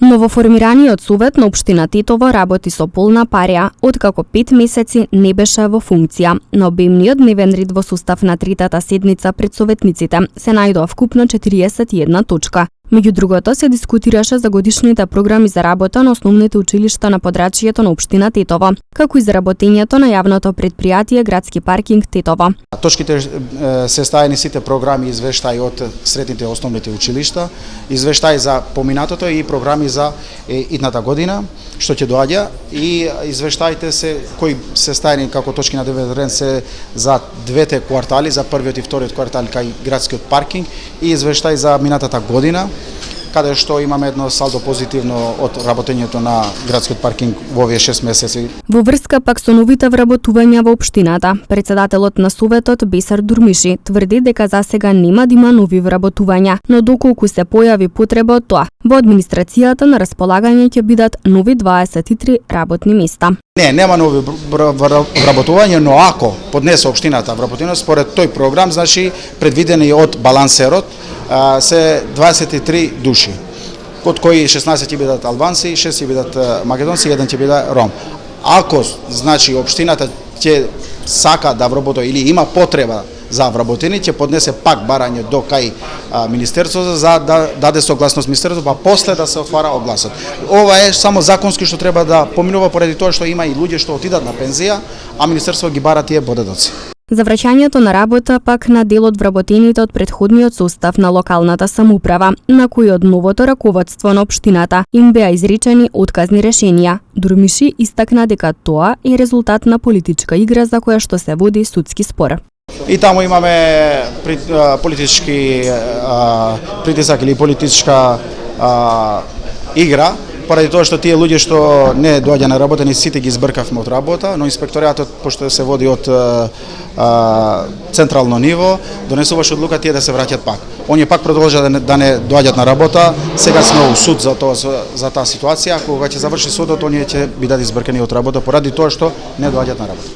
Новоформираниот совет на општина Тетово работи со полна парија, откако 5 месеци не беше во функција. На обемниот дневен ред во состав на третата седница пред советниците се најдоа вкупно 41 точка. Меѓу другото се дискутираше за годишните програми за работа на основните училишта на подрачјето на општина Тетово, како и за работењето на јавното предпријатие Градски паркинг Тетово. Точките се стаени сите програми и извештаи од средните основните училишта, извештаи за поминатото и програми за идната година што ќе доаѓа и извештаите се кои се стаени како точки на дневен ред се за двете квартали, за првиот и вториот квартал кај градскиот паркинг и извештаи за минатата година, каде што имаме едно салдо позитивно од работењето на градскиот паркинг во овие 6 месеци. Во врска пак со новите вработувања во општината, председателот на советот Бесар Дурмиши тврди дека засега нема да има нови вработувања, но доколку се појави потреба од тоа, во администрацијата на располагање ќе бидат нови 23 работни места. Нема нови вработувања, но ако поднесе општината вработување според тој програм, значи предвидени од балансерот се 23 души, од кои 16 ќе бидат албанци, 6 ќе бидат македонци, 1 ќе биде ром. Ако значи општината ќе сака да вработи или има потреба за вработени, ќе поднесе пак барање до кај министерството за да даде согласност министерството, па после да се отвара огласот. Ова е само законски што треба да поминува поради тоа што има и луѓе што отидат на пензија, а министерството ги бара тие бодедоци. За враќањето на работа пак на дел од вработените од претходниот состав на локалната самоуправа, на кои од новото раководство на општината им беа изречени отказни решенија. Дурмиши истакна дека тоа е резултат на политичка игра за која што се води судски спор. И таму имаме политички притисак или политичка игра, поради тоа што тие луѓе што не доаѓа на работа, ни сите ги избркавме од работа, но инспекторијатот, пошто се води од централно ниво, донесуваше одлука тие да се враќат пак. Оние пак продолжаа да не доаѓат на работа, сега сме у суд за таа ситуација, кога ќе заврши судот, оние ќе бидат избркани од работа поради тоа што не доаѓаат на работа.